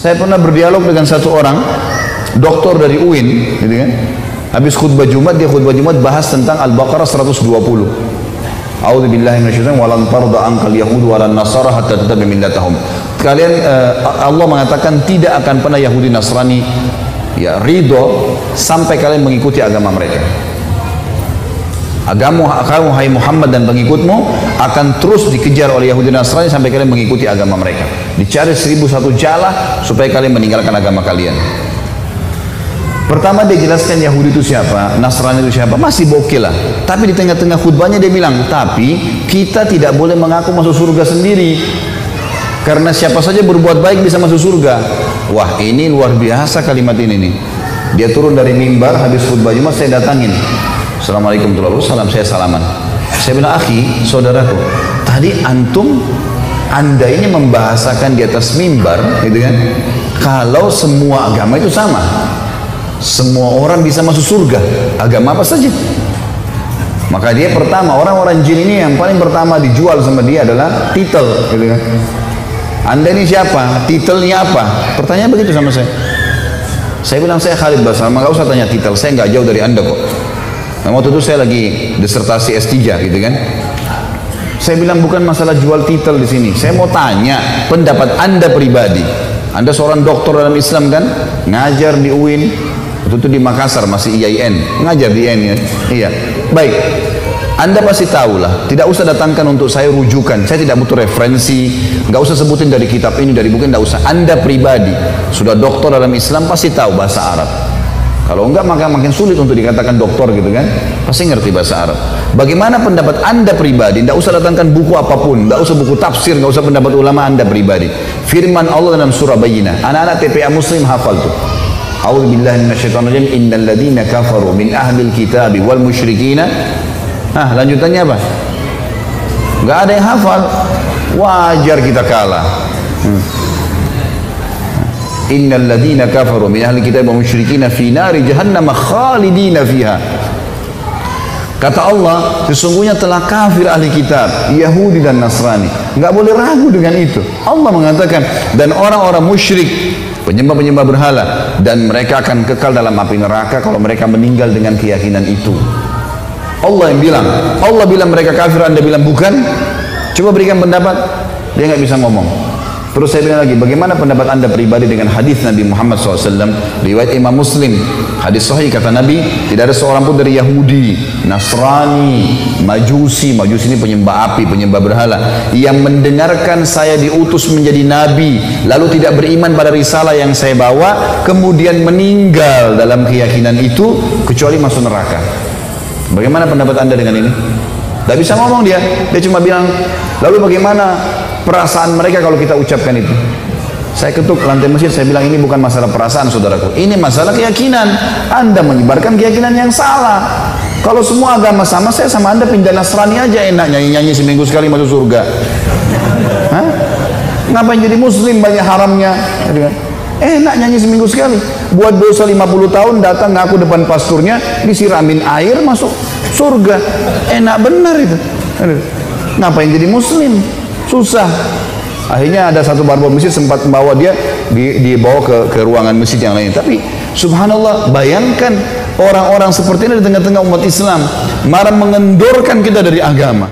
Saya pernah berdialog dengan satu orang doktor dari UIN, gitu kan. Habis khutbah Jumat, dia khutbah Jumat bahas tentang Al-Baqarah 120. A'udzubillahi minasyaitonir walan tarda ankal yahud walan nasara hatta tattabi millatahum. Kalian Allah mengatakan tidak akan pernah Yahudi Nasrani ya ridho sampai kalian mengikuti agama mereka. Agama kamu hai Muhammad dan pengikutmu akan terus dikejar oleh Yahudi Nasrani sampai kalian mengikuti agama mereka. Dicari 1001 jala supaya kalian meninggalkan agama kalian. Pertama dia jelaskan Yahudi itu siapa, Nasrani itu siapa, masih bokeh lah. Tapi di tengah-tengah khutbahnya dia bilang, tapi kita tidak boleh mengaku masuk surga sendiri. Karena siapa saja berbuat baik bisa masuk surga. Wah, ini luar biasa kalimat ini nih. Dia turun dari mimbar habis khutbah Jumat, saya datangin. Assalamualaikum warahmatullahi wabarakatuh. Saya salaman. Saya bilang, akhi, saudaraku, tadi anda ini membahasakan di atas mimbar, gitu kan? Kalau semua agama itu sama, semua orang bisa masuk surga, agama apa saja. Maka dia pertama, orang-orang jin ini yang paling pertama dijual sama dia adalah titel, gitu kan? Anda ini siapa? Titelnya apa? Pertanyaan begitu sama saya. Saya bilang, saya Khalid Basar, maka usah tanya titel, saya nggak jauh dari anda kok. Nah, waktu itu saya lagi disertasi S3, gitu kan. Saya bilang bukan masalah jual titel di sini. Saya mau tanya pendapat anda pribadi. Anda seorang dokter dalam Islam kan, ngajar di UIN, itu di Makassar masih IAIN, ngajar di IAIN ya. Iya. Baik. Anda pasti tahu lah. Tidak usah datangkan untuk saya rujukan. Saya tidak butuh referensi. Nggak usah sebutin dari kitab ini, dari buku, nggak usah. Anda pribadi sudah dokter dalam Islam pasti tahu bahasa Arab. Kalau enggak maka makin sulit untuk dikatakan doktor gitu kan. Pasti ngerti bahasa Arab. Bagaimana pendapat anda pribadi? Tidak usah datangkan buku apapun, tidak usah buku tafsir, tidak usah pendapat ulama anda pribadi. Firman Allah dalam surah Bayyinah. Anak-anak TPA Muslim hafal tuh. A'udzubillahi minasyaitonirrajim. Innal ladzina kafaru min ahlil kitabi wal musyrikina. Nah, lanjutannya apa? Enggak ada yang hafal. Wajar kita kalah. Innal ladzina kafaru min ahli kitab wa musyrikina fi nari jahannam khalidina fiha. Kata Allah, sesungguhnya telah kafir ahli kitab, Yahudi dan Nasrani. Enggak boleh ragu dengan itu. Allah mengatakan, dan orang-orang musyrik, penyembah-penyembah berhala, dan mereka akan kekal dalam api neraka kalau mereka meninggal dengan keyakinan itu. Allah yang bilang, Allah bilang mereka kafir, anda bilang bukan. Coba berikan pendapat. Dia nggak bisa ngomong. Terus saya bilang lagi, bagaimana pendapat anda pribadi dengan hadis Nabi Muhammad SAW, riwayat Imam Muslim, hadis sahih, kata Nabi, tidak ada seorang pun dari Yahudi, Nasrani, Majusi ini penyembah api, penyembah berhala, yang mendengarkan saya diutus menjadi Nabi, lalu tidak beriman pada risalah yang saya bawa, kemudian meninggal dalam keyakinan itu, kecuali masuk neraka. Bagaimana pendapat anda dengan ini? Tidak bisa ngomong dia cuma bilang, lalu bagaimana perasaan mereka kalau kita ucapkan itu? Saya ketuk lantai masjid, saya bilang ini bukan masalah perasaan saudaraku, ini masalah keyakinan. Anda menyebarkan keyakinan yang salah. Kalau semua agama sama, saya sama anda pindah Nasrani aja, enak nyanyi-nyanyi seminggu sekali masuk surga. Hah? Ngapain jadi muslim banyak haramnya? Enak nyanyi seminggu sekali, buat dosa 50 tahun datang ngaku depan pasturnya, disiramin air masuk surga. Enak benar itu. Ngapain jadi muslim? Susah. Akhirnya ada satu barbel masjid sempat membawa dia dibawa ke ruangan masjid yang lain. Tapi subhanallah, bayangkan orang-orang seperti ini di tengah-tengah umat Islam marah mengendorkan kita dari agama.